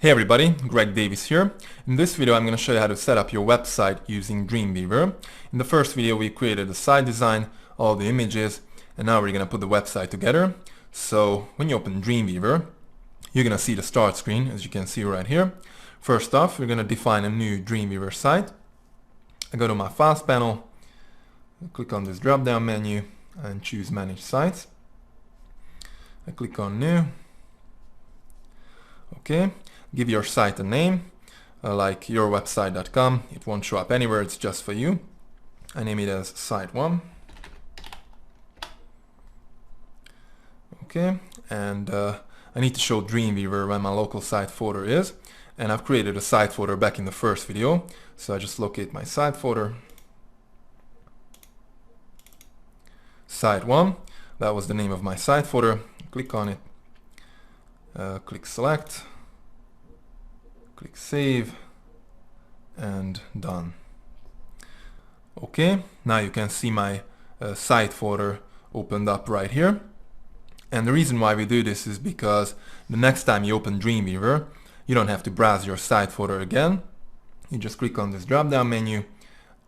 Hey everybody, Greg Davis here. In this video I'm going to show you how to set up your website using Dreamweaver. In the first video we created the site design, all the images, and now we're going to put the website together. So when you open Dreamweaver, you're going to see the start screen, as you can see right here. First off, we're going to define a new Dreamweaver site. I go to my Files panel, click on this drop down menu and choose Manage Sites. I click on New. Okay. Give your site a name, like yourwebsite.com. It won't show up anywhere, it's just for you. I name it as Site 1. Okay, and I need to show Dreamweaver where my local site folder is. And I've created a site folder back in the first video. So I just locate my site folder. Site 1, that was the name of my site folder. Click on it, click Select. Click Save and done. Okay, now you can see my site folder opened up right here. And the reason why we do this is because the next time you open Dreamweaver, you don't have to browse your site folder again. You just click on this drop down menu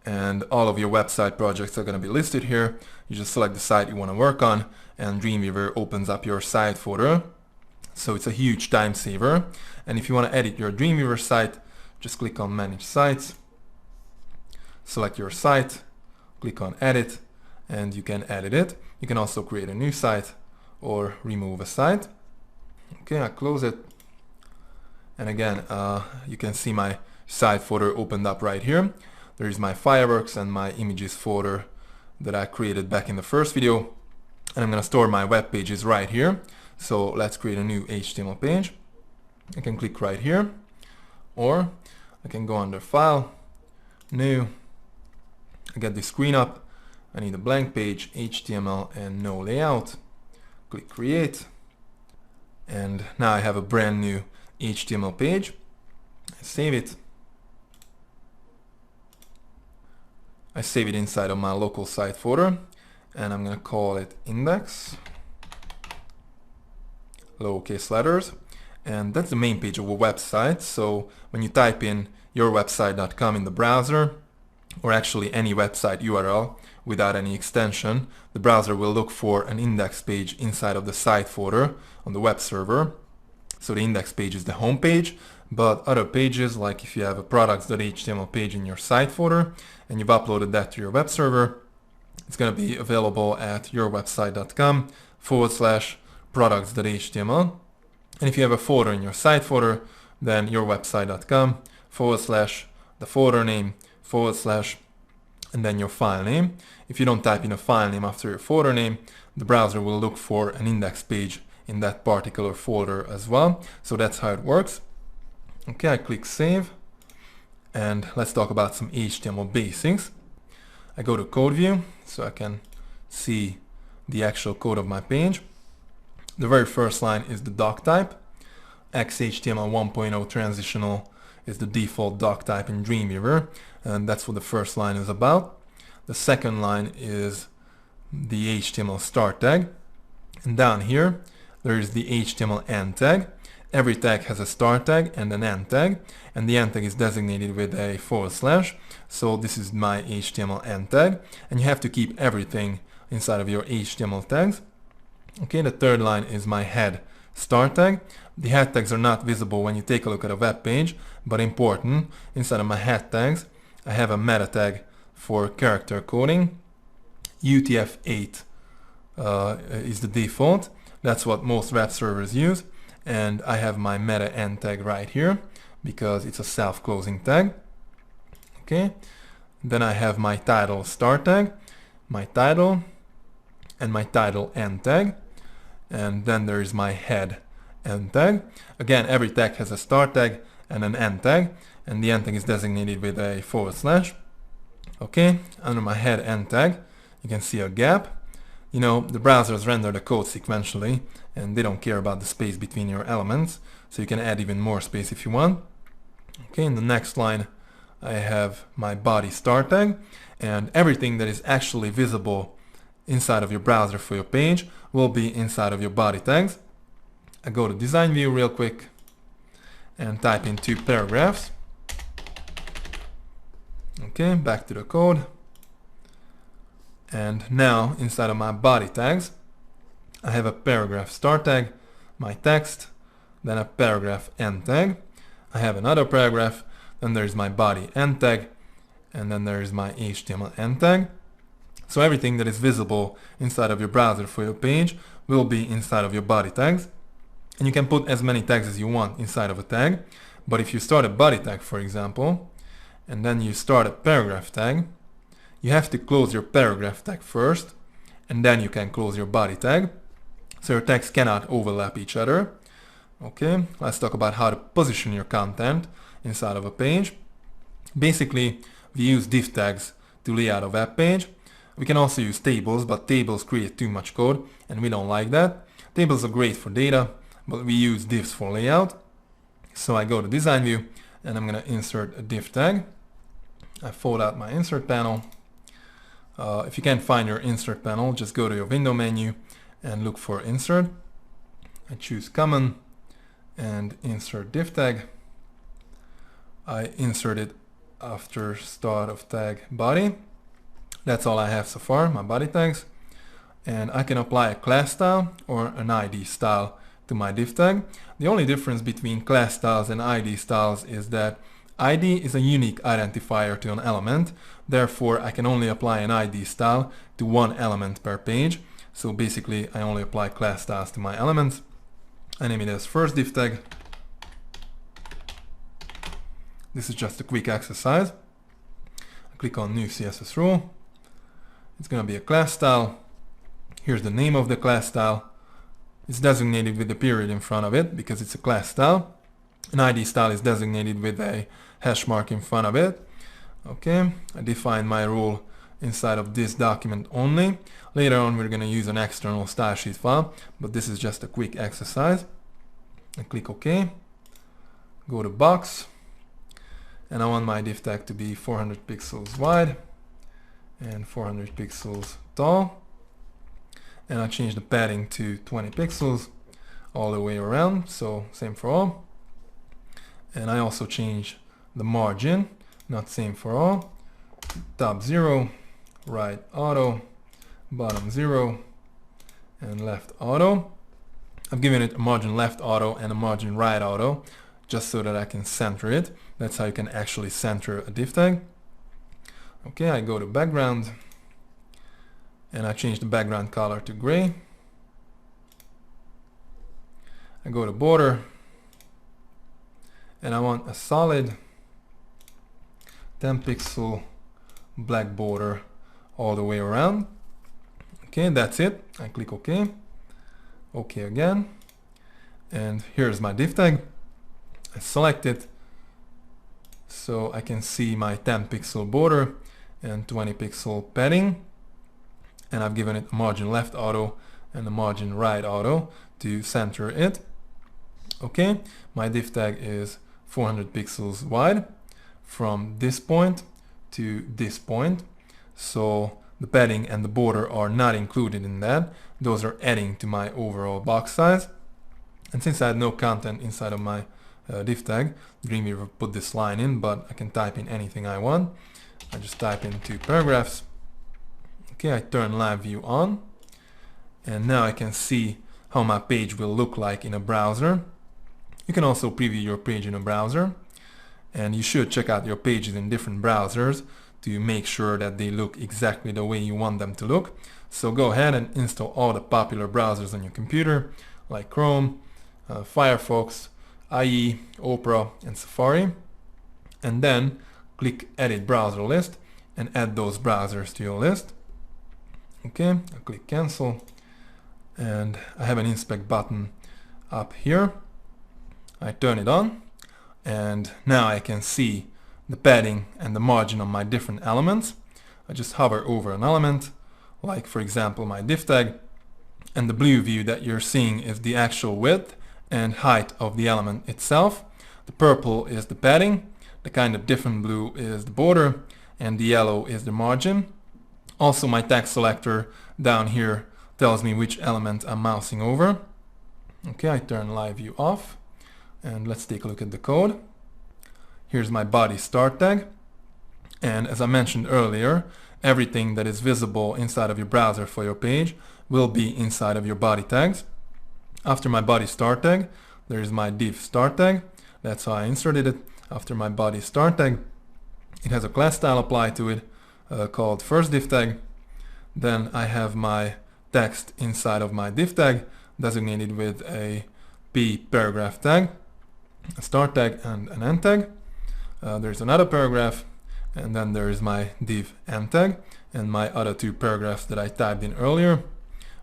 and all of your website projects are going to be listed here. You just select the site you want to work on and Dreamweaver opens up your site folder. So it's a huge time saver. And if you want to edit your Dreamweaver site, just click on Manage Sites, select your site, click on Edit, and you can edit it. You can also create a new site or remove a site. Okay, I close it. And again, you can see my site folder opened up right here. There is my fireworks and my images folder that I created back in the first video. And I'm going to store my web pages right here. So let's create a new HTML page. I can click right here, or I can go under File, New. I get this screen up. I need a blank page, HTML and no layout. Click Create. And now I have a brand new HTML page. I save it. I save it inside of my local site folder and I'm going to call it index. Lowercase letters, and that's the main page of a website. So when you type in yourwebsite.com in the browser, or actually any website URL without any extension, the browser will look for an index page inside of the site folder on the web server. So the index page is the home page, but other pages, like if you have a products.html page in your site folder and you've uploaded that to your web server, it's going to be available at yourwebsite.com/products.html. And if you have a folder in your site folder, then yourwebsite.com/ the folder name / and then your file name. If you don't type in a file name after your folder name, the browser will look for an index page in that particular folder as well. So that's how it works. Okay, I click Save, and let's talk about some HTML basics. I go to Code View so I can see the actual code of my page. The very first line is the doc type. XHTML 1.0 transitional is the default doc type in Dreamweaver, and that's what the first line is about. The second line is the HTML start tag, and down here there is the HTML end tag. Every tag has a start tag and an end tag, and the end tag is designated with a /. So this is my HTML end tag, and you have to keep everything inside of your HTML tags. Okay, the third line is my head start tag. The head tags are not visible when you take a look at a web page, but important. Inside of my head tags, I have a meta tag for character coding. UTF-8 is the default. That's what most web servers use. And I have my meta end tag right here because it's a self-closing tag. Okay, then I have my title start tag, my title, and my title end tag. And then there is my head end tag. Again, every tag has a start tag and an end tag, and the end tag is designated with a /. Okay, under my head end tag, you can see a gap. You know, the browsers render the code sequentially, and they don't care about the space between your elements, so you can add even more space if you want. Okay, in the next line, I have my body start tag, and everything that is actually visible inside of your browser for your page will be inside of your body tags. I go to design view real quick, and type in 2 paragraphs. Okay, back to the code. And now inside of my body tags, I have a paragraph start tag, my text, then a paragraph end tag. I have another paragraph, then there's my body end tag, and then there's my HTML end tag. So everything that is visible inside of your browser for your page will be inside of your body tags. And you can put as many tags as you want inside of a tag. But if you start a body tag, for example, and then you start a paragraph tag, you have to close your paragraph tag first, and then you can close your body tag. So your tags cannot overlap each other. Okay, let's talk about how to position your content inside of a page. Basically, we use div tags to lay out a web page. We can also use tables, but tables create too much code, and we don't like that. Tables are great for data, but we use divs for layout. So I go to design view, and I'm going to insert a div tag. I fold out my insert panel. If you can't find your insert panel, just go to your window menu and look for insert. I choose common and insert div tag. I insert it after start of tag body. That's all I have so far, my body tags. And I can apply a class style or an ID style to my div tag. The only difference between class styles and ID styles is that ID is a unique identifier to an element. Therefore, I can only apply an ID style to one element per page. So basically, I only apply class styles to my elements. I name it as first div tag. This is just a quick exercise. I click on new CSS rule. It's going to be a class style. Here's the name of the class style. It's designated with the period in front of it because it's a class style. An ID style is designated with a hash mark in front of it. Okay, I define my rule inside of this document only. Later on we're going to use an external style sheet file, but this is just a quick exercise. I click OK, go to box, and I want my div tag to be 400 pixels wide and 400 pixels tall. And I change the padding to 20 pixels all the way around, so same for all. And I also change the margin, not same for all. Top 0, right auto, bottom 0, and left auto. I've given it a margin left auto and a margin right auto just so that I can center it. That's how you can actually center a div tag. Okay, I go to background and I change the background color to gray. I go to border and I want a solid 10 pixel black border all the way around. Okay, that's it. I click OK. OK again. And here's my div tag. I select it so I can see my 10 pixel border and 20 pixel padding. And I've given it a margin left auto and a margin right auto to center it. Okay, my div tag is 400 pixels wide from this point to this point. So the padding and the border are not included in that. Those are adding to my overall box size. And since I had no content inside of my div tag, Dreamweaver put this line in, but I can type in anything I want. I just type in 2 paragraphs. Okay, I turn live view on, and now I can see how my page will look like in a browser. You can also preview your page in a browser, and you should check out your pages in different browsers to make sure that they look exactly the way you want them to look. So go ahead and install all the popular browsers on your computer, like Chrome, Firefox, IE, Opera, and Safari, and then click Edit Browser List and add those browsers to your list. Okay, I click cancel, and I have an inspect button up here. I turn it on, and now I can see the padding and the margin on my different elements. I just hover over an element, like for example my div tag, and the blue view that you're seeing is the actual width and height of the element itself. The purple is the padding, the kind of different blue is the border, and the yellow is the margin. Also, my tag selector down here tells me which element I'm mousing over. Okay, I turn live view off, And let's take a look at the code. Here's my body start tag. And as I mentioned earlier, everything that is visible inside of your browser for your page will be inside of your body tags. After my body start tag, there is my div start tag. That's how I inserted it. After my body start tag, it has a class style applied to it called first div tag. Then I have my text inside of my div tag designated with a p paragraph tag, a start tag, and an end tag. There's another paragraph, and then there is my div end tag and my other two paragraphs that I typed in earlier,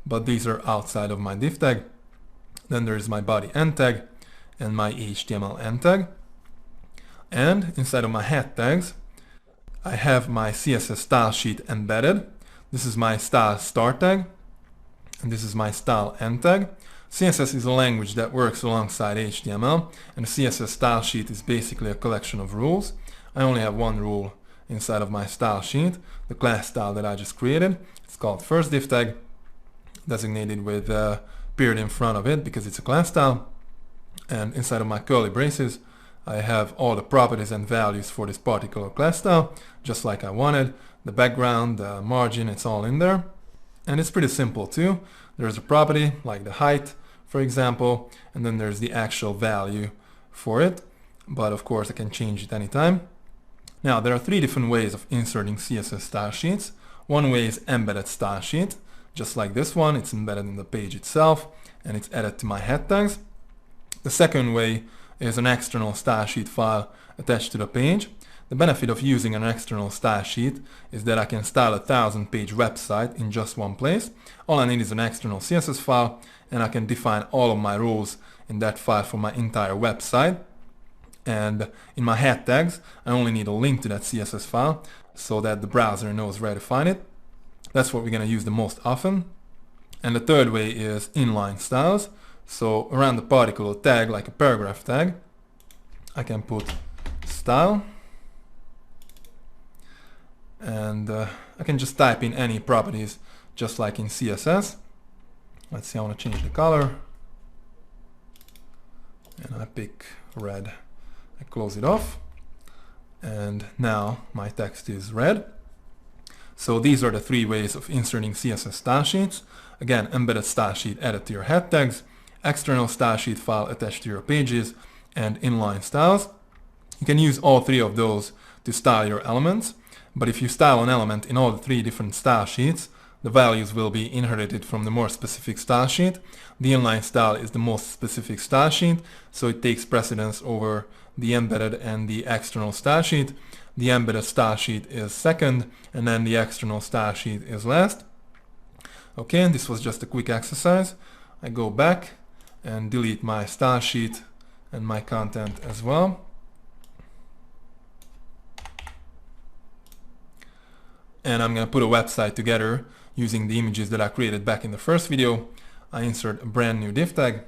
but these are outside of my div tag. Then there is my body end tag and my HTML end tag. And inside of my head tags, I have my CSS style sheet embedded. This is my style start tag, and this is my style end tag. CSS is a language that works alongside HTML, and the CSS style sheet is basically a collection of rules. I only have one rule inside of my style sheet, the class style that I just created. It's called first div tag, designated with a period in front of it because it's a class style. And inside of my curly braces, I have all the properties and values for this particular class style, just like I wanted. The background, the margin, it's all in there. And it's pretty simple too. There's a property like the height, for example, and then there's the actual value for it. But of course I can change it anytime. Now there are three different ways of inserting CSS style sheets. One way is embedded style sheet, just like this one. It's embedded in the page itself and it's added to my head tags. The second way is an external style sheet file attached to the page. The benefit of using an external style sheet is that I can style a 1000-page website in just one place. All I need is an external CSS file, and I can define all of my rules in that file for my entire website. And in my head tags, I only need a link to that CSS file so that the browser knows where to find it. That's what we're going to use the most often. And the third way is inline styles. So around the particular tag, like a paragraph tag, I can put style, and I can just type in any properties just like in CSS. Let's see, I want to change the color, and I pick red. I close it off, and now my text is red. So these are the three ways of inserting CSS style sheets. Again, embedded style sheet added to your head tags, external style sheet file attached to your pages, and inline styles. You can use all three of those to style your elements, but if you style an element in all the three different style sheets, the values will be inherited from the more specific style sheet. The inline style is the most specific style sheet, so it takes precedence over the embedded and the external style sheet. The embedded style sheet is second, and then the external style sheet is last. Okay, this was just a quick exercise. I go back and delete my style sheet and my content as well. And I'm going to put a website together using the images that I created back in the first video. I insert a brand new div tag.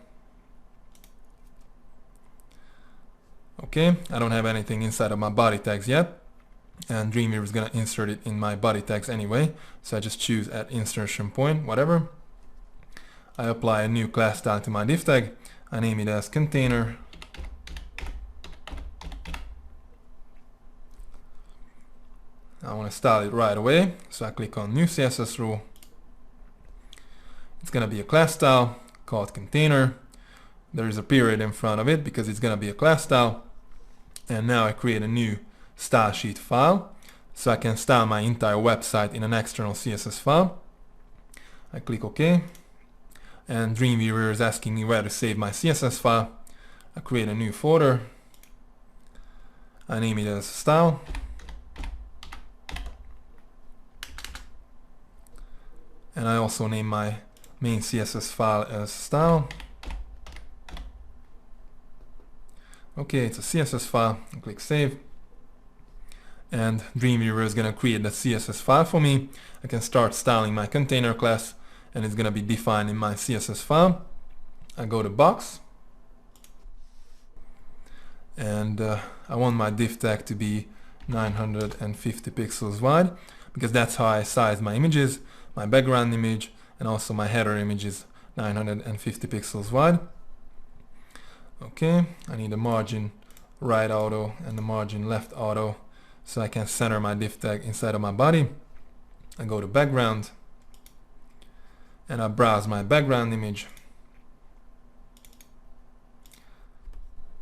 Okay, I don't have anything inside of my body tags yet, and Dreamweaver is going to insert it in my body tags anyway, so I just choose at insertion point, whatever. I apply a new class style to my div tag. I name it as container. I want to style it right away, so I click on new CSS rule. It's going to be a class style called container. There is a period in front of it because it's going to be a class style. And now I create a new style sheet file, so I can style my entire website in an external CSS file. I click OK. And Dreamweaver is asking me where to save my CSS file. I create a new folder. I name it as style. And I also name my main CSS file as style. Okay, it's a CSS file. I click save. And Dreamweaver is going to create the CSS file for me. I can start styling my container class, and it's going to be defined in my CSS file. I go to box, and I want my div tag to be 950 pixels wide because that's how I size my images. My background image and also my header image is 950 pixels wide. Okay, I need the margin right auto and the margin left auto so I can center my div tag inside of my body. I go to background and I browse my background image.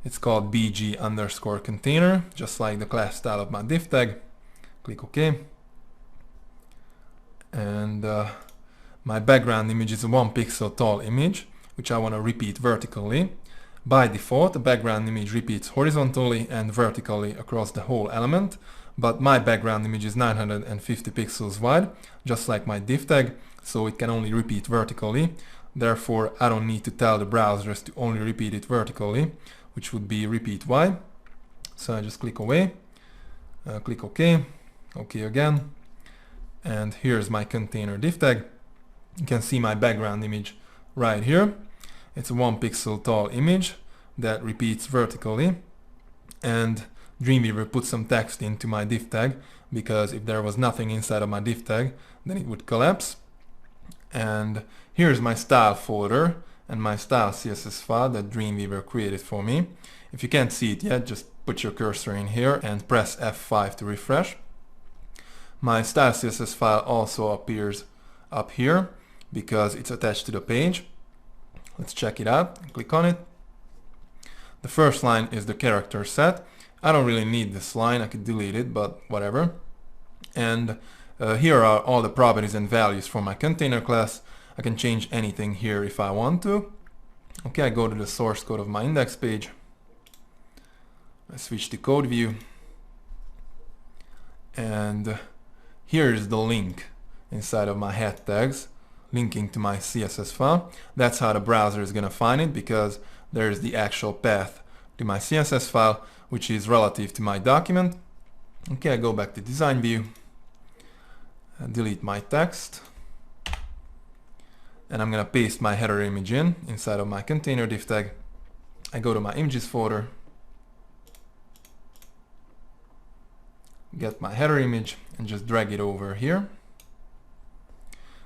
It's called bg_container, just like the class style of my div tag. Click OK. And my background image is a 1 pixel tall image, which I want to repeat vertically. By default, the background image repeats horizontally and vertically across the whole element, but my background image is 950 pixels wide, just like my div tag, so it can only repeat vertically. Therefore, I don't need to tell the browsers to only repeat it vertically, which would be repeat wide. So I just click away, click OK, OK again, and here's my container div tag. You can see my background image right here. It's a 1 pixel tall image that repeats vertically, and Dreamweaver put some text into my div tag because if there was nothing inside of my div tag, then it would collapse. And here's my style folder and my style CSS file that Dreamweaver created for me. If you can't see it yet, just put your cursor in here and press F5 to refresh. My style CSS file also appears up here because it's attached to the page. Let's check it out. Click on it. The first line is the character set. I don't really need this line, I could delete it, but whatever. And here are all the properties and values for my container class. I can change anything here if I want to. Okay, I go to the source code of my index page. I switch to code view. And here is the link inside of my head tags, linking to my CSS file. That's how the browser is going to find it, because there's the actual path to my CSS file, which is relative to my document. Okay, I go back to design view, delete my text, and I'm going to paste my header image inside of my container div tag. I go to my images folder, get my header image, and just drag it over here.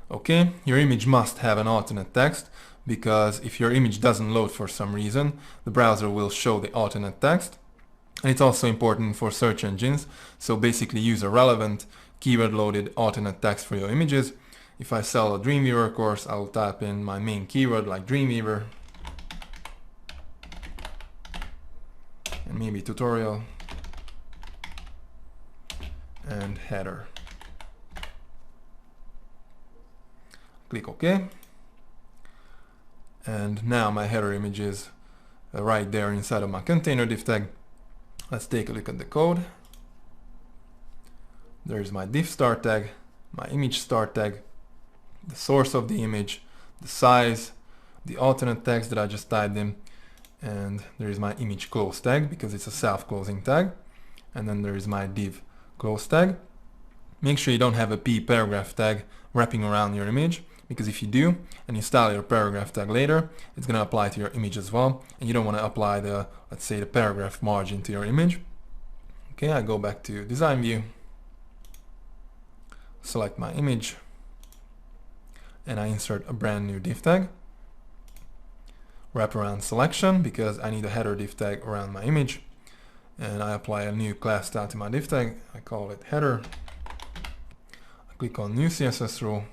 Okay, your image must have an alternate text, because if your image doesn't load for some reason, the browser will show the alternate text. And it's also important for search engines, so basically use a relevant keyword loaded alternate text for your images. If I sell a Dreamweaver course, I'll type in my main keyword like Dreamweaver and maybe tutorial and header. Click OK. And now my header image is right there inside of my container div tag. Let's take a look at the code. There's my div start tag, my image start tag, the source of the image, the size, the alternate text that I just typed in, and there is my image close tag because it's a self-closing tag, and then there is my div close tag. Make sure you don't have a p paragraph tag wrapping around your image, because if you do and you style your paragraph tag later, it's going to apply to your image as well, and you don't want to apply the, let's say, the paragraph margin to your image. Okay, I go back to design view, select my image, and I insert a brand new div tag. Wraparound selection, because I need a header div tag around my image, and I apply a new class style to my div tag. I call it header. I click on new CSS rule.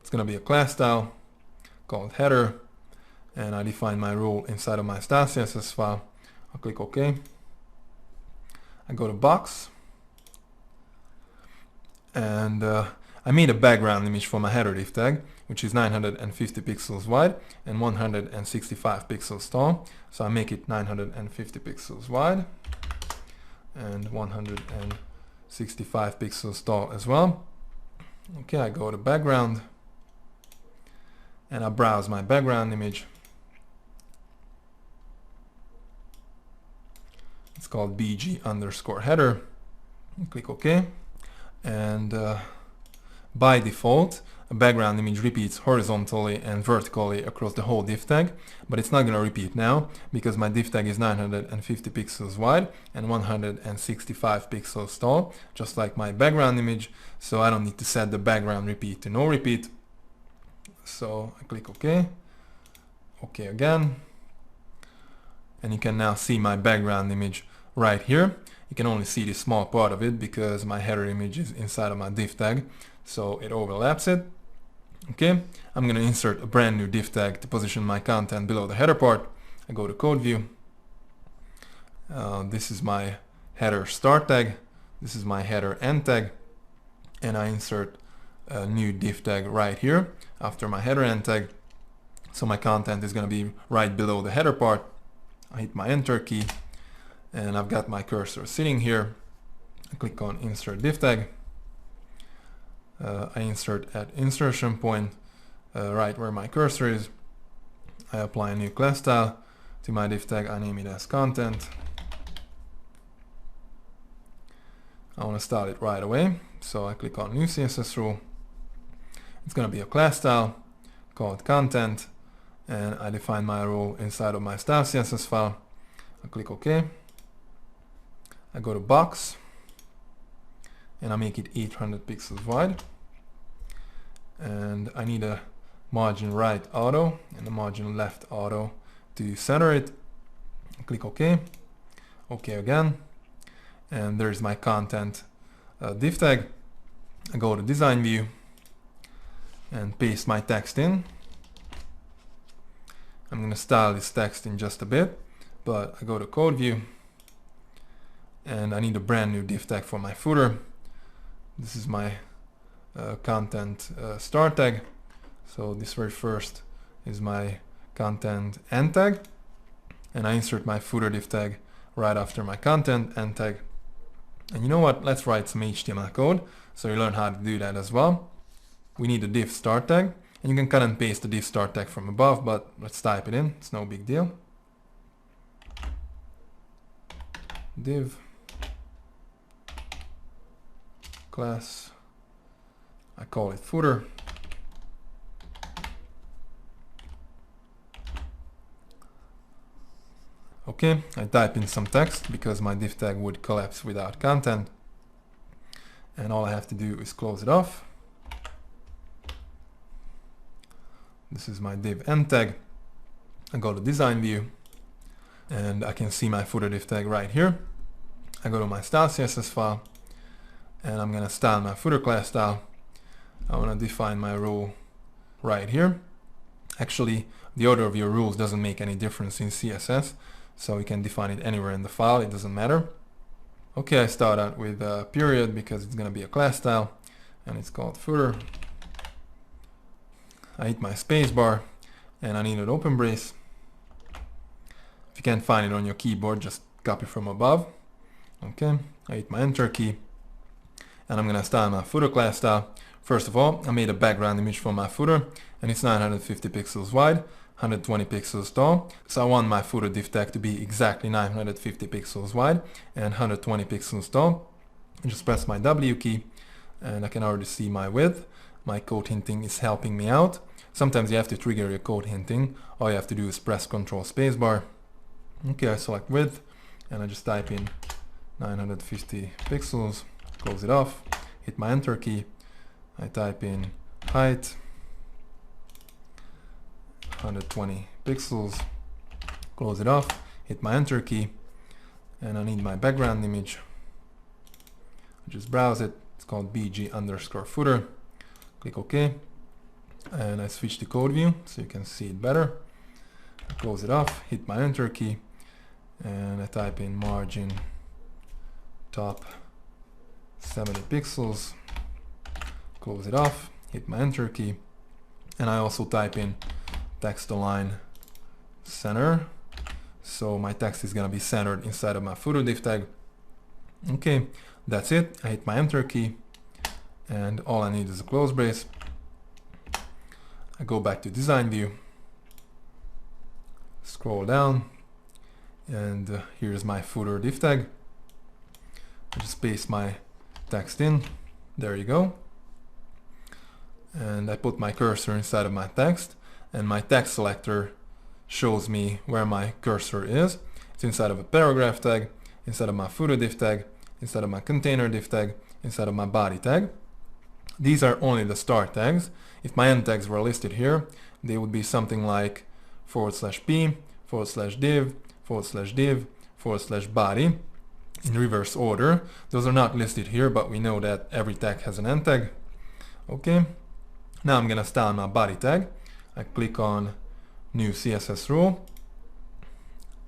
It's going to be a class style called header, and I define my rule inside of my style CSS file. I'll click OK. I go to box, and I made a background image for my header div tag, which is 950 pixels wide and 165 pixels tall. So I make it 950 pixels wide and 165 pixels tall as well. Okay, I go to background and I browse my background image. It's called bg_header. Click OK. And by default, a background image repeats horizontally and vertically across the whole div tag, but it's not going to repeat now because my div tag is 950 pixels wide and 165 pixels tall, just like my background image, so I don't need to set the background repeat to no repeat. So I click OK, OK again, and you can now see my background image right here. You can only see this small part of it because my header image is inside of my div tag, so it overlaps it. Okay, I'm going to insert a brand new div tag to position my content below the header part. I go to code view. This is my header start tag. This is my header end tag. And I insert a new div tag right here after my header end tag. So my content is going to be right below the header part. I hit my enter key and I've got my cursor sitting here. I click on insert div tag. I insert at insertion point right where my cursor is. I apply a new class style to my div tag. I name it as content. I want to style it right away, so I click on new CSS rule. It's going to be a class style called content, and I define my rule inside of my style CSS file. I click OK. I go to box and I make it 800 pixels wide, and I need a margin right auto and a margin left auto to center it. I click OK. OK again, and there's my content div tag. I go to design view and paste my text in. I'm going to style this text in just a bit, but I go to code view and I need a brand new div tag for my footer. This is my content start tag. So this very first is my content end tag, and I insert my footer div tag right after my content end tag. And you know what? Let's write some HTML code so you learn how to do that as well. We need a div start tag, and you can cut and paste the div start tag from above, but let's type it in. It's no big deal. Div class, I call it footer. Okay, I type in some text because my div tag would collapse without content, and all I have to do is close it off. This is my div end tag. I go to design view and I can see my footer div tag right here. I go to my style CSS file and I'm going to style my footer class style. I want to define my rule right here. Actually, the order of your rules doesn't make any difference in CSS, so you can define it anywhere in the file, it doesn't matter. Okay, I start out with a period because it's going to be a class style and it's called footer. I hit my space bar and I need an open brace. If you can't find it on your keyboard, just copy from above. Okay, I hit my enter key and I'm going to style my footer class style. First of all, I made a background image for my footer and it's 950 pixels wide, 120 pixels tall. So I want my footer div tag to be exactly 950 pixels wide and 120 pixels tall. I just press my W key and I can already see my width. My code hinting is helping me out. Sometimes you have to trigger your code hinting. All you have to do is press Ctrl spacebar. Okay, I select width and I just type in 950 pixels, close it off, hit my enter key. I type in height, 120 pixels, close it off, hit my enter key, and I need my background image. I just browse it. It's called bg_footer. Click OK, and I switch to code view so you can see it better. I close it off, hit my enter key, and I type in margin top 70 pixels, close it off, hit my enter key, and I also type in text align center, so my text is going to be centered inside of my footer div tag. Okay, that's it. I hit my enter key and all I need is a close brace. I go back to design view, scroll down, and here's my footer div tag. I just paste my text in, there you go, and I put my cursor inside of my text, and my text selector shows me where my cursor is. It's inside of a paragraph tag, inside of my footer div tag, inside of my container div tag, inside of my body tag. These are only the start tags. If my end tags were listed here, they would be something like /p, /div, /div /body in reverse order. Those are not listed here, but we know that every tag has an end tag. Okay, now I'm gonna style my body tag. I click on new CSS rule,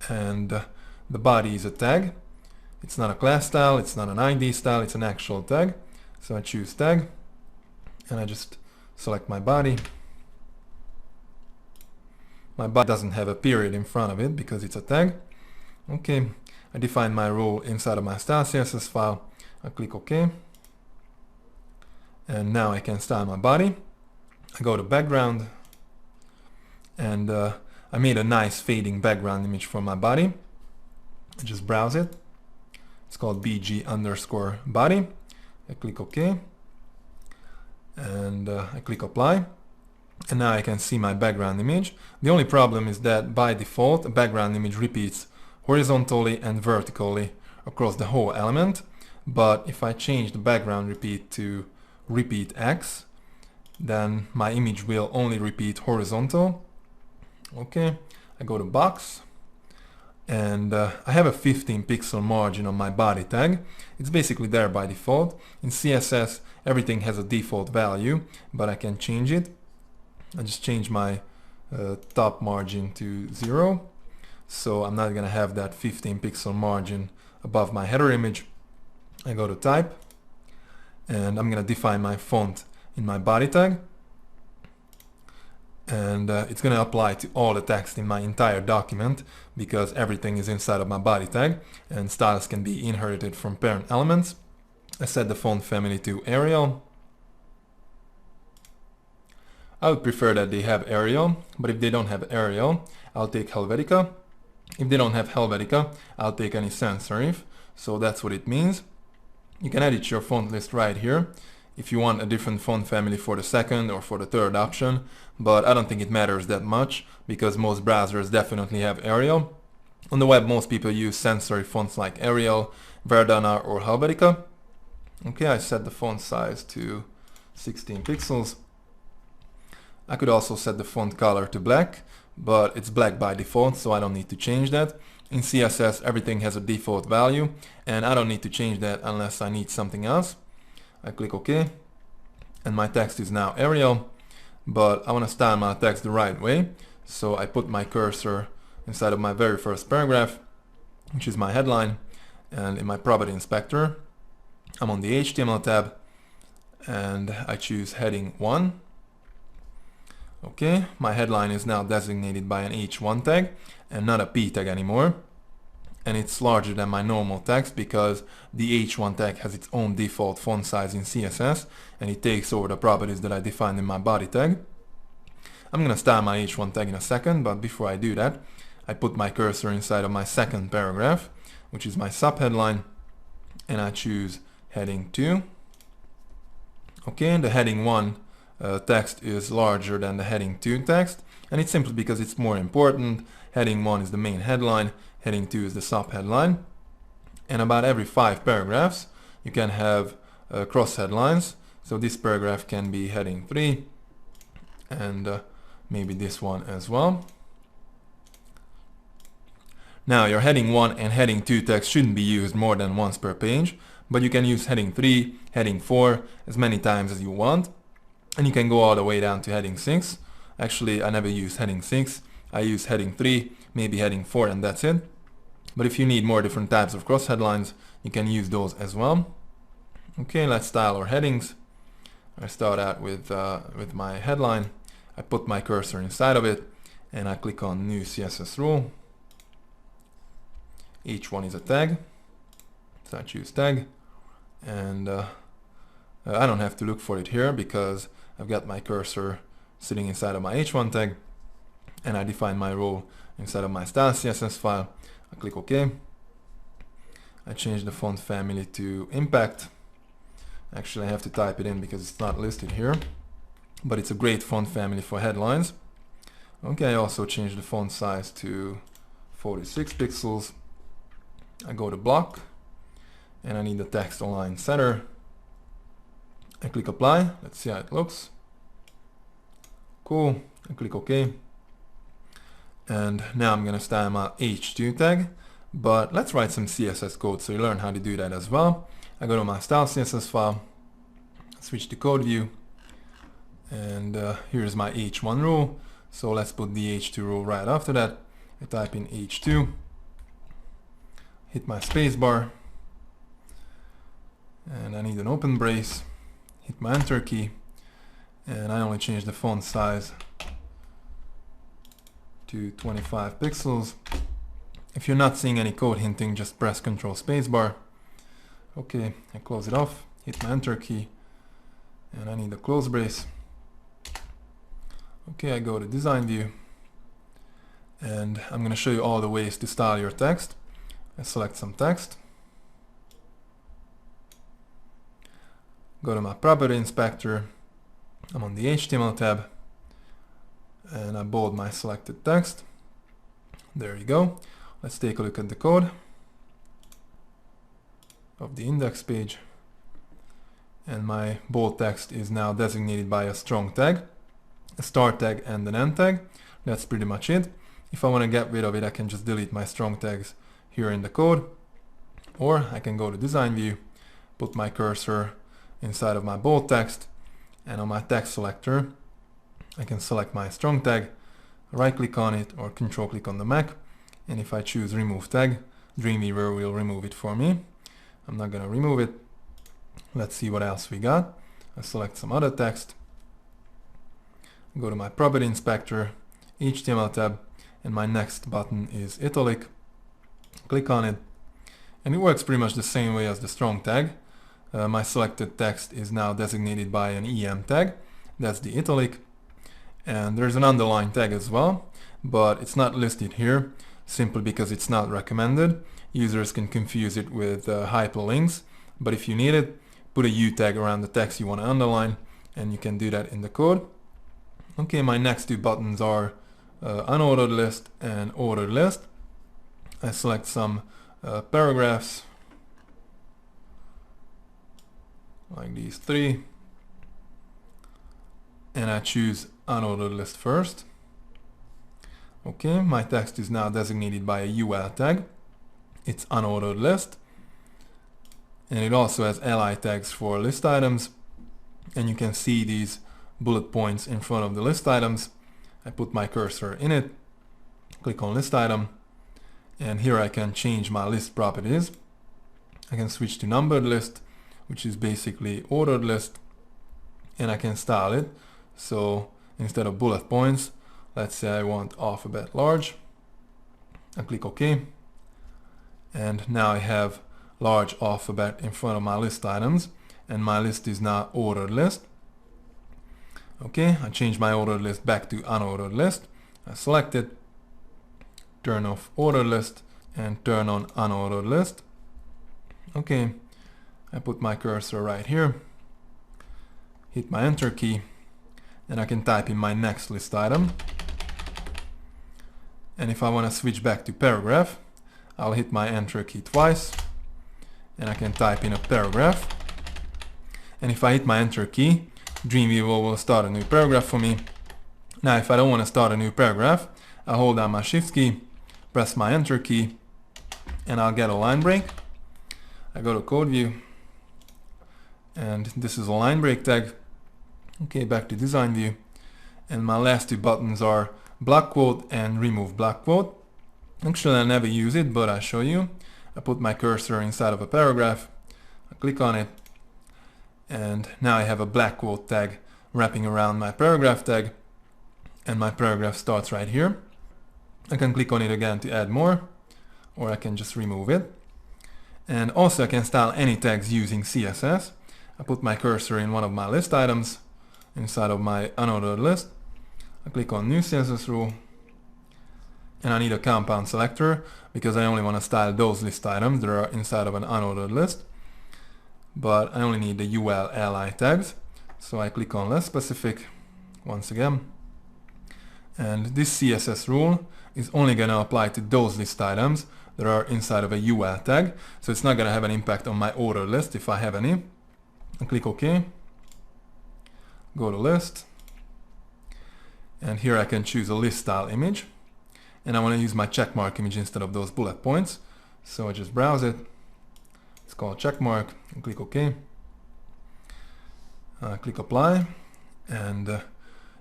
and the body is a tag. It's not a class style, it's not an ID style, it's an actual tag. So I choose tag, and I just select my body. My body doesn't have a period in front of it because it's a tag. Okay, I define my role inside of my style CSS file. I click OK. And now I can style my body. I go to background, and I made a nice fading background image for my body. I just browse it. It's called bg_body. I click OK, and I click apply, and now I can see my background image. The only problem is that by default a background image repeats horizontally and vertically across the whole element, but if I change the background repeat to repeat X, then my image will only repeat horizontal. Okay, I go to box, and I have a 15 pixel margin on my body tag. It's basically there by default. In CSS everything has a default value, but I can change it. I just change my top margin to 0, so I'm not gonna have that 15 pixel margin above my header image. I go to type, and I'm gonna define my font in my body tag, and it's gonna apply to all the text in my entire document because everything is inside of my body tag, and styles can be inherited from parent elements. I set the font family to Arial. I would prefer that they have Arial, but if they don't have Arial, I'll take Helvetica. If they don't have Helvetica, I'll take any sans serif. So that's what it means. You can edit your font list right here if you want a different font family for the second or for the third option, but I don't think it matters that much because most browsers definitely have Arial. On the web, most people use sans serif fonts like Arial, Verdana or Helvetica. Okay, I set the font size to 16 pixels. I could also set the font color to black, but it's black by default, so I don't need to change that. In CSS, everything has a default value, and I don't need to change that unless I need something else. I click OK, and my text is now Arial, but I want to style my text the right way, so I put my cursor inside of my very first paragraph, which is my headline, and in my property inspector, I'm on the HTML tab, and I choose heading 1. Okay, my headline is now designated by an H1 tag and not a P tag anymore, and it's larger than my normal text because the H1 tag has its own default font size in CSS, and it takes over the properties that I defined in my body tag. I'm gonna style my H1 tag in a second, but before I do that, I put my cursor inside of my second paragraph, which is my subheadline, and I choose heading 2. Okay, and the heading 1 text is larger than the heading 2 text, and it's simply because it's more important. Heading 1 is the main headline, heading 2 is the subheadline, and about every 5 paragraphs you can have cross headlines. So this paragraph can be heading 3, and maybe this one as well. Now your heading 1 and heading 2 text shouldn't be used more than once per page, but you can use heading 3, heading 4 as many times as you want. And you can go all the way down to heading 6. Actually, I never use heading 6. I use heading 3, maybe heading 4, and that's it. But if you need more different types of cross headlines, you can use those as well. Okay, let's style our headings. I start out with my headline. I put my cursor inside of it, and I click on New CSS Rule. H1 is a tag, so I choose tag, and I don't have to look for it here because I've got my cursor sitting inside of my H1 tag, and I define my role inside of my style CSS file. I click OK. I change the font family to Impact. Actually, I have to type it in because it's not listed here, but it's a great font family for headlines. Okay, I also change the font size to 46 pixels. I go to block, and I need the text align center. I click apply. Let's see how it looks. Cool. I click OK. And now I'm going to style my h2 tag, but let's write some CSS code so you learn how to do that as well. I go to my style CSS file, switch to code view, and here's my h1 rule. So let's put the h2 rule right after that. I type in h2, hit my spacebar, and I need an open brace, hit my enter key, and I only change the font size to 25 pixels. If you're not seeing any code hinting, just press Ctrl spacebar. Okay, I close it off, hit my enter key, and I need a close brace. Okay, I go to design view, and I'm going to show you all the ways to style your text. I select some text, go to my property inspector, I'm on the HTML tab, and I bold my selected text. There you go. Let's take a look at the code of the index page, and my bold text is now designated by a strong tag, a start tag, and an end tag. That's pretty much it. If I want to get rid of it, I can just delete my strong tags here in the code, or I can go to design view, put my cursor inside of my bold text, and on my text selector I can select my strong tag, right click on it, or control click on the Mac, and if I choose remove tag, Dreamweaver will remove it for me. I'm not gonna remove it. Let's see what else we got. I select some other text, go to my property inspector, HTML tab, and my next button is italic. Click on it, and it works pretty much the same way as the strong tag. My selected text is now designated by an EM tag, that's the italic, and there's an underline tag as well, but it's not listed here simply because it's not recommended. Users can confuse it with hyperlinks, but if you need it, put a U tag around the text you want to underline, and you can do that in the code. Okay, my next two buttons are unordered list and ordered list. I select some paragraphs, like these three, and I choose unordered list first. Okay, my text is now designated by a UL tag. It's unordered list, and it also has li tags for list items, and you can see these bullet points in front of the list items. I put my cursor in it, click on list item, and here I can change my list properties. I can switch to numbered list, which is basically ordered list, and I can style it. So instead of bullet points, let's say I want alphabet large. I click OK, and now I have large alphabet in front of my list items, and my list is now ordered list. Okay, I change my ordered list back to unordered list. I select it, turn off ordered list, and turn on unordered list. Okay, I put my cursor right here, hit my enter key, and I can type in my next list item. And if I want to switch back to paragraph, I'll hit my enter key twice, and I can type in a paragraph. And if I hit my enter key, Dreamweaver will start a new paragraph for me. Now if I don't want to start a new paragraph, I hold down my shift key, press my enter key, and I'll get a line break. I go to code view, and this is a line break tag. Okay, back to design view, and my last two buttons are block quote and remove block quote. Actually I never use it, but I'll show you. I put my cursor inside of a paragraph, I click on it, and now I have a black quote tag wrapping around my paragraph tag, and my paragraph starts right here. I can click on it again to add more, or I can just remove it. And also I can style any tags using CSS. I put my cursor in one of my list items inside of my unordered list. I click on new CSS rule, and I need a compound selector because I only want to style those list items that are inside of an unordered list. But I only need the UL li tags, so I click on less specific once again, and this CSS rule is only going to apply to those list items that are inside of a UL tag, so it's not going to have an impact on my order list if I have any. I click OK, go to list, and here I can choose a list style image, and I want to use my checkmark image instead of those bullet points. So I just browse it. It's called checkmark and click OK. Click apply, and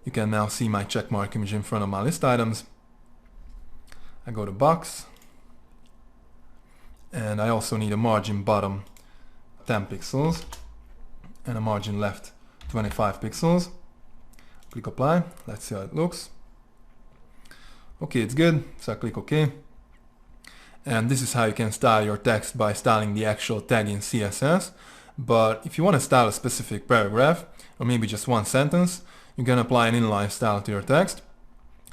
you can now see my checkmark image in front of my list items. I go to box, and I also need a margin bottom 10 pixels and a margin left 25 pixels. Click apply. Let's see how it looks. Okay, it's good, so I click OK. And this is how you can style your text by styling the actual tag in CSS. But if you want to style a specific paragraph, or maybe just one sentence, you can apply an inline style to your text.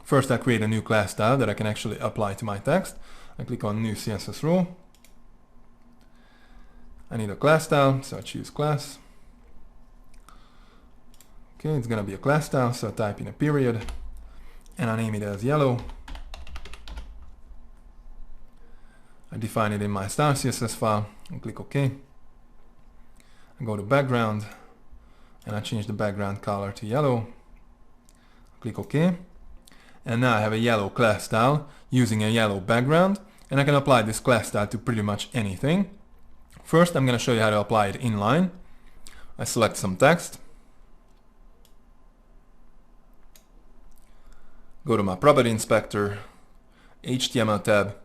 First, I create a new class style that I can actually apply to my text. I click on New CSS Rule. I need a class style, so I choose class. Okay, it's going to be a class style, so I type in a period, and I name it as yellow. I define it in my style CSS file and click OK. I go to background, and I change the background color to yellow. Click OK. And now I have a yellow class style using a yellow background, and I can apply this class style to pretty much anything. First, I'm going to show you how to apply it inline. I select some text, go to my property inspector, HTML tab,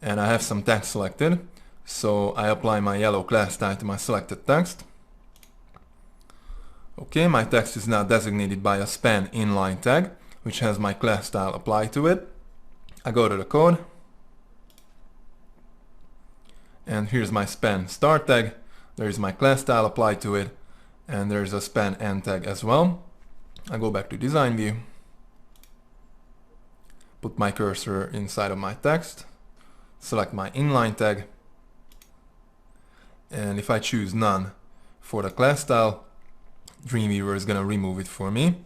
and I have some text selected. So I apply my yellow class style to my selected text. Okay, my text is now designated by a span inline tag, which has my class style applied to it. I go to the code, and here's my span start tag. There's my class style applied to it, and there's a span end tag as well. I go back to design view, put my cursor inside of my text, select my inline tag, and if I choose none for the class style, Dreamweaver is going to remove it for me.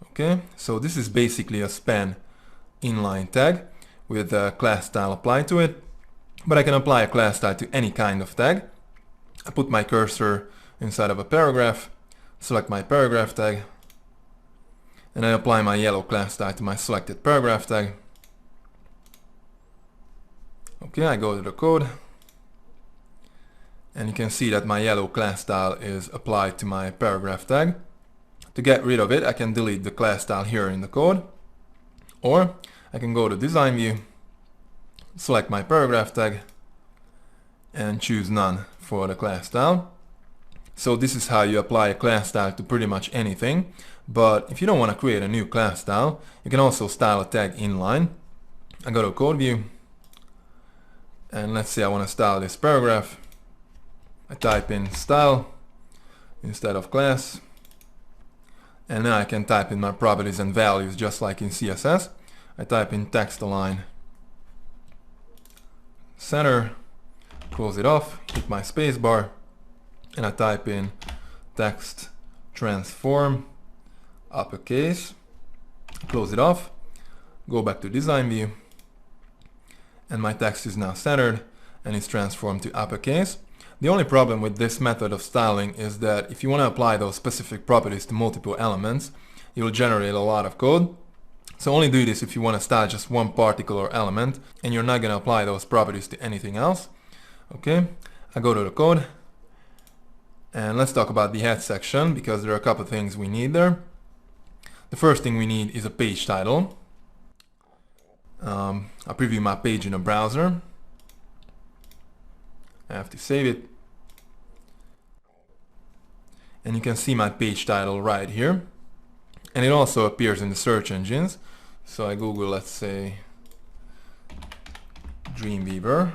Okay, so this is basically a span inline tag with a class style applied to it, but I can apply a class style to any kind of tag. I put my cursor inside of a paragraph, select my paragraph tag, and I apply my yellow class style to my selected paragraph tag. Okay, I go to the code, and you can see that my yellow class style is applied to my paragraph tag. To get rid of it, I can delete the class style here in the code, or I can go to design view, select my paragraph tag, and choose none for the class style. So this is how you apply a class style to pretty much anything. But if you don't want to create a new class style, you can also style a tag inline. I go to code view, and let's say I want to style this paragraph. I type in style instead of class, and now I can type in my properties and values just like in CSS. I type in text align center, close it off, hit my space bar, and I type in text transform uppercase, close it off, go back to design view, and my text is now centered and it's transformed to uppercase. The only problem with this method of styling is that if you want to apply those specific properties to multiple elements, it will generate a lot of code. So only do this if you want to style just one particular element and you're not going to apply those properties to anything else. Okay, I go to the code, and let's talk about the head section because there are a couple of things we need there. The first thing we need is a page title. I'll preview my page in a browser. I have to save it. And you can see my page title right here. And it also appears in the search engines. So I Google, let's say, Dreamweaver.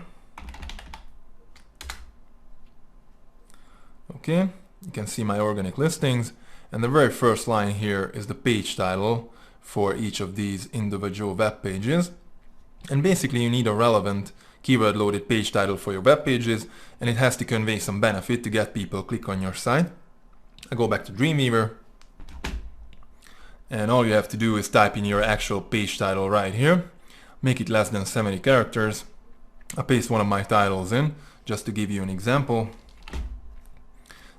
Okay, you can see my organic listings. And the very first line here is the page title for each of these individual web pages. And basically you need a relevant keyword loaded page title for your web pages, and it has to convey some benefit to get people click on your site. I go back to Dreamweaver, and all you have to do is type in your actual page title right here. Make it less than 70 characters. I paste one of my titles in just to give you an example.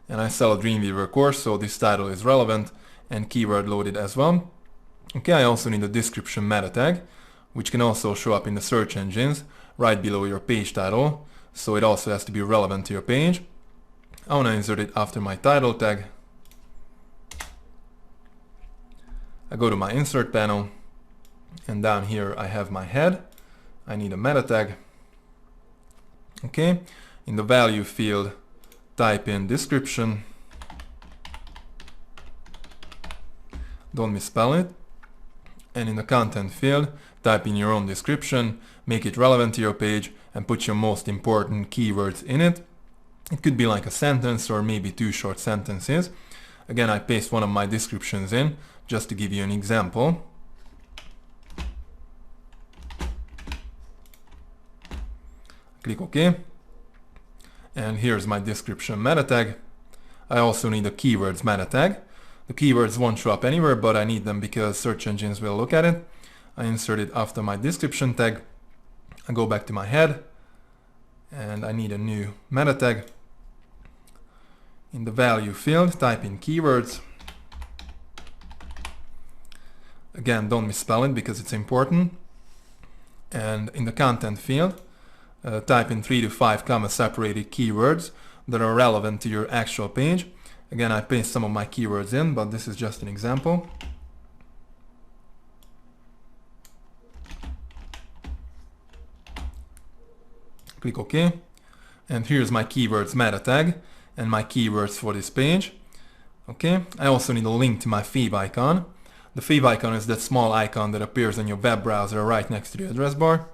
And I sell a Dreamweaver course, so this title is relevant and keyword loaded as well. Okay, I also need a description meta tag, which can also show up in the search engines right below your page title, so it also has to be relevant to your page. I want to insert it after my title tag. I go to my insert panel, and down here I have my head. I need a meta tag. Okay, in the value field, type in description. Don't misspell it. And in the content field, type in your own description, make it relevant to your page, and put your most important keywords in it. It could be like a sentence or maybe 2 short sentences. Again, I paste one of my descriptions in just to give you an example. Click OK. And here's my description meta tag. I also need a keywords meta tag. The keywords won't show up anywhere, but I need them because search engines will look at it. I insert it after my description tag. I go back to my head, and I need a new meta tag. In the value field, type in keywords. Again, don't misspell it because it's important. And in the content field, type in 3 to 5 comma separated keywords that are relevant to your actual page. Again, I paste some of my keywords in, but this is just an example. Click OK. And here's my keywords meta tag and my keywords for this page. Okay, I also need a link to my favicon. The favicon is that small icon that appears on your web browser right next to the address bar.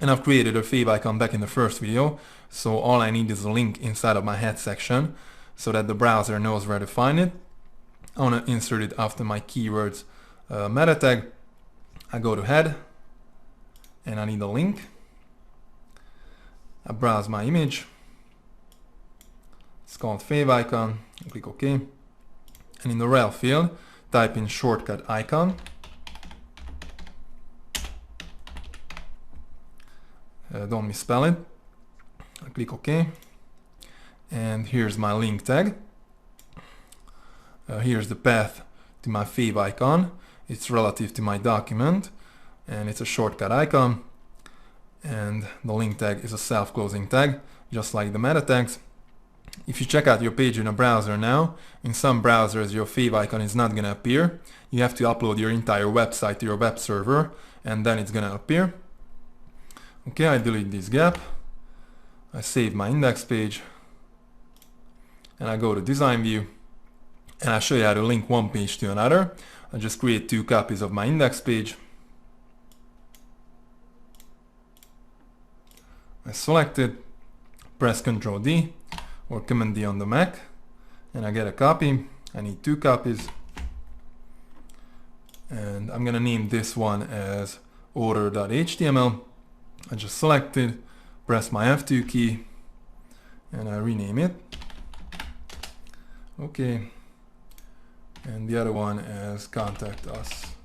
And I've created a favicon back in the first video, so all I need is a link inside of my head section so that the browser knows where to find it. I want to insert it after my keywords meta tag. I go to head, and I need a link. I browse my image. It's called favicon. Click OK. And in the rel field, type in shortcut icon. Don't misspell it. I click OK. And here's my link tag. Here's the path to my favicon. It's relative to my document, and it's a shortcut icon. And the link tag is a self-closing tag, just like the meta tags. If you check out your page in a browser now, in some browsers your favicon is not going to appear. You have to upload your entire website to your web server, and then it's going to appear. Okay, I delete this gap. I save my index page. And I go to design view, and I show you how to link one page to another. I just create 2 copies of my index page. I select it, press Ctrl D or Command D on the Mac, and I get a copy. I need 2 copies. And I'm gonna name this one as order.html. I just select it, press my F2 key, and I rename it. Okay, and the other one as contact us.html.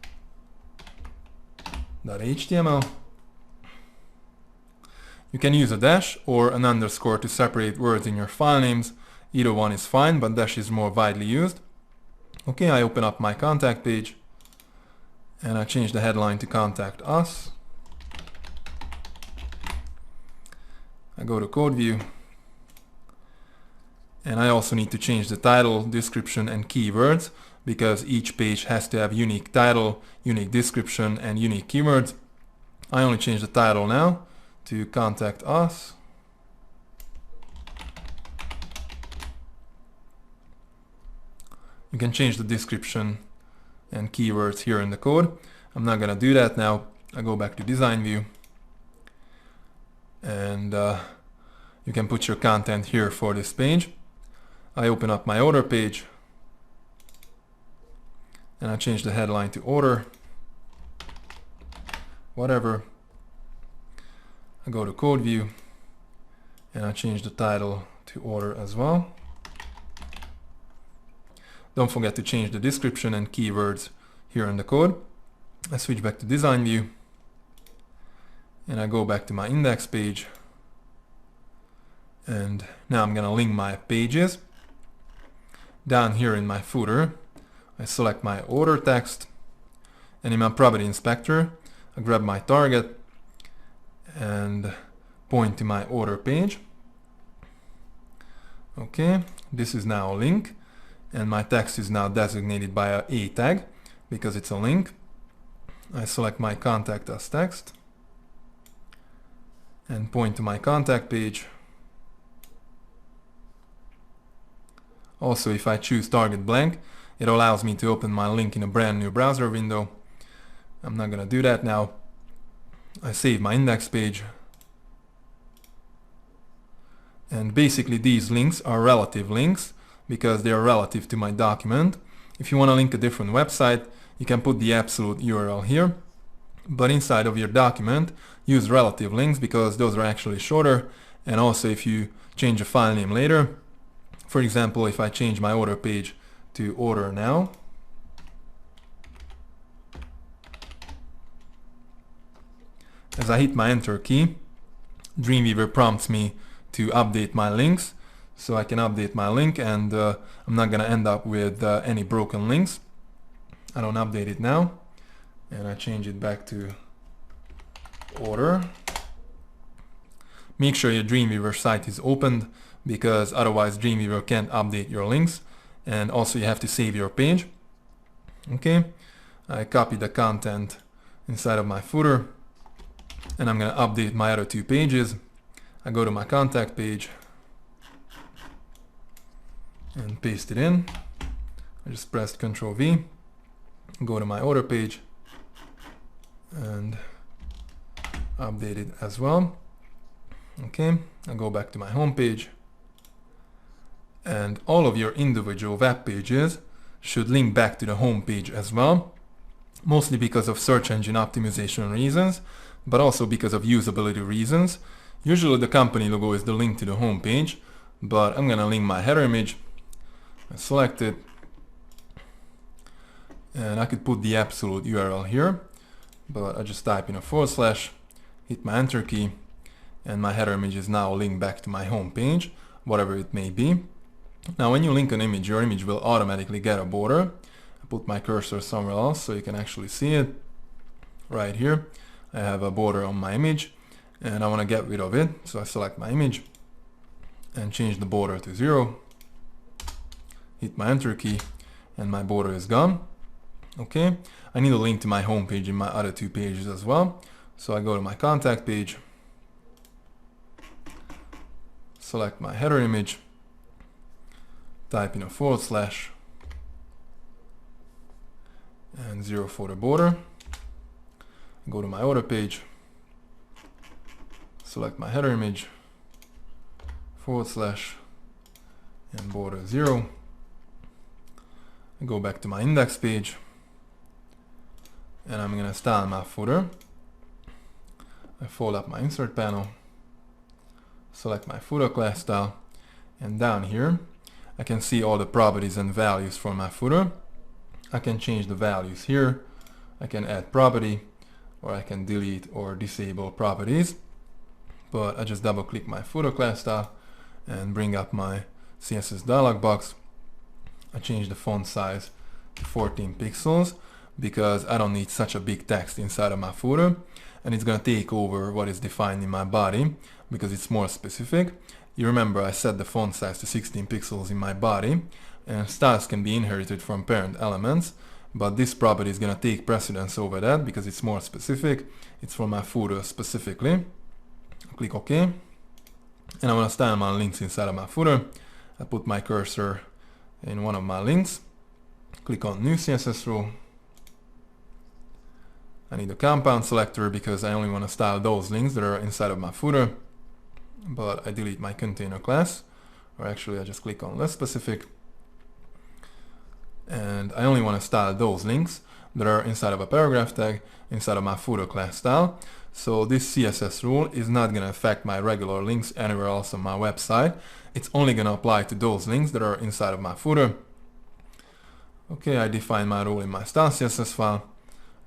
You can use a dash or an underscore to separate words in your file names. Either one is fine, but dash is more widely used. Okay, I open up my contact page, and I change the headline to contact us. I go to code view. And I also need to change the title, description, and keywords because each page has to have unique title, unique description, and unique keywords. I only change the title now to contact us. You can change the description and keywords here in the code. I'm not gonna do that now. I go back to design view, and you can put your content here for this page. I open up my order page, and I change the headline to order, whatever. I go to code view, and I change the title to order as well. Don't forget to change the description and keywords here in the code. I switch back to design view, and I go back to my index page, and now I'm gonna link my pages. Down here in my footer, I select my order text, and in my property inspector, I grab my target and point to my order page. Okay, this is now a link, and my text is now designated by a tag because it's a link. I select my contact as text and point to my contact page. Also, if I choose target blank, it allows me to open my link in a brand new browser window. I'm not gonna do that now. I save my index page. And basically these links are relative links because they are relative to my document. If you want to link a different website, you can put the absolute URL here. But inside of your document, use relative links because those are actually shorter. And also if you change a file name later, for example, if I change my order page to order now, as I hit my enter key, Dreamweaver prompts me to update my links, so I can update my link, and I'm not gonna end up with any broken links. I don't update it now, and I change it back to order. Make sure your Dreamweaver site is opened because otherwise Dreamweaver can't update your links, and also you have to save your page. Okay, I copy the content inside of my footer, and I'm gonna update my other two pages. I go to my contact page and paste it in. I just pressed Ctrl V, go to my order page and update it as well. Okay, I go back to my home page, and all of your individual web pages should link back to the home page as well, mostly because of search engine optimization reasons, but also because of usability reasons. Usually the company logo is the link to the home page, but I'm gonna link my header image. I select it, and I could put the absolute URL here, but I just type in a /, hit my enter key, and my header image is now linked back to my home page, whatever it may be. Now when you link an image, your image will automatically get a border. I put my cursor somewhere else so you can actually see it. Right here, I have a border on my image, and I want to get rid of it, so I select my image and change the border to 0, hit my enter key, and my border is gone. Okay, I need a link to my home page in my other two pages as well, so I go to my contact page, select my header image, type in a / and 0 for the border, go to my order page, select my header image, / and border 0. I go back to my index page, and I'm gonna style my footer. I fold up my insert panel, select my footer class style, and down here I can see all the properties and values for my footer. I can change the values here. I can add property, or I can delete or disable properties. But I just double click my footer class style and bring up my CSS dialog box. I change the font size to 14 pixels because I don't need such a big text inside of my footer, and it's gonna take over what is defined in my body because it's more specific. You remember I set the font size to 16 pixels in my body, and styles can be inherited from parent elements, but this property is gonna take precedence over that because it's more specific. It's for my footer specifically. Click OK, and I want to style my links inside of my footer. I put my cursor in one of my links, click on new CSS rule. I need a compound selector because I only want to style those links that are inside of my footer, but I delete my container class, or actually I just click on less specific, and I only want to style those links that are inside of a paragraph tag inside of my footer class style. So this CSS rule is not going to affect my regular links anywhere else on my website. It's only going to apply to those links that are inside of my footer. Okay, I define my rule in my style CSS file.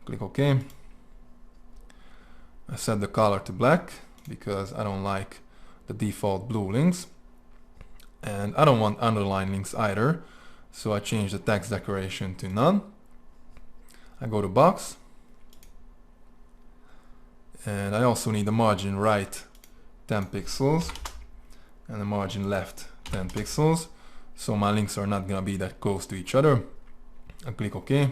Click OK. I set the color to black because I don't like the default blue links. And I don't want underline links either. So I change the text decoration to none. I go to box. And I also need the margin right 10 pixels and the margin left 10 pixels. So my links are not gonna be that close to each other. I click OK.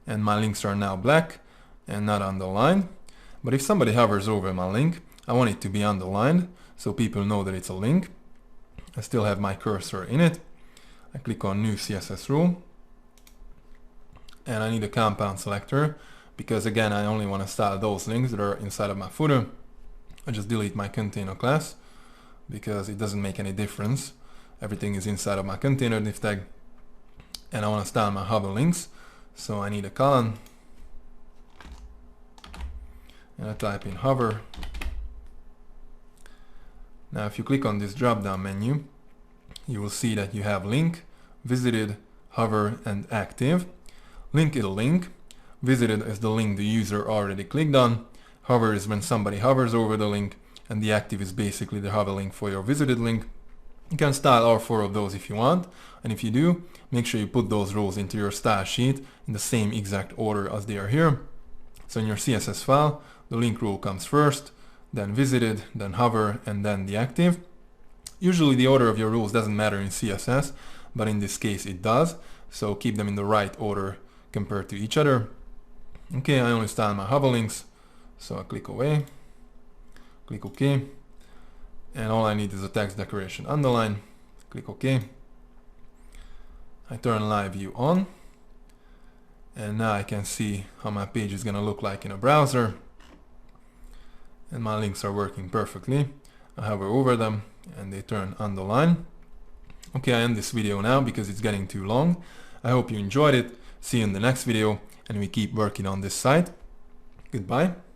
And my links are now black and not underlined. But if somebody hovers over my link, I want it to be underlined so people know that it's a link. I still have my cursor in it. I click on New CSS Rule. And I need a compound selector because again I only want to style those links that are inside of my footer. I just delete my container class because it doesn't make any difference. Everything is inside of my container div tag. And I want to style my hover links. So I need a colon. And I type in hover. Now if you click on this drop down menu, you will see that you have link, visited, hover and active. Link is a link, visited is the link the user already clicked on, hover is when somebody hovers over the link, and the active is basically the hover link for your visited link. You can style all 4 of those if you want, and if you do, make sure you put those rows into your style sheet in the same exact order as they are here. So in your CSS file, the link rule comes first, then visited, then hover, and then the active. Usually the order of your rules doesn't matter in CSS, but in this case it does, so keep them in the right order compared to each other. Okay, I only style my hover links, so I click away, click OK, and all I need is a text decoration underline, click OK. I turn live view on, and now I can see how my page is gonna look like in a browser, and my links are working perfectly. I hover over them and they turn underline. Okay, I end this video now because it's getting too long. I hope you enjoyed it. See you in the next video, and we keep working on this site. Goodbye.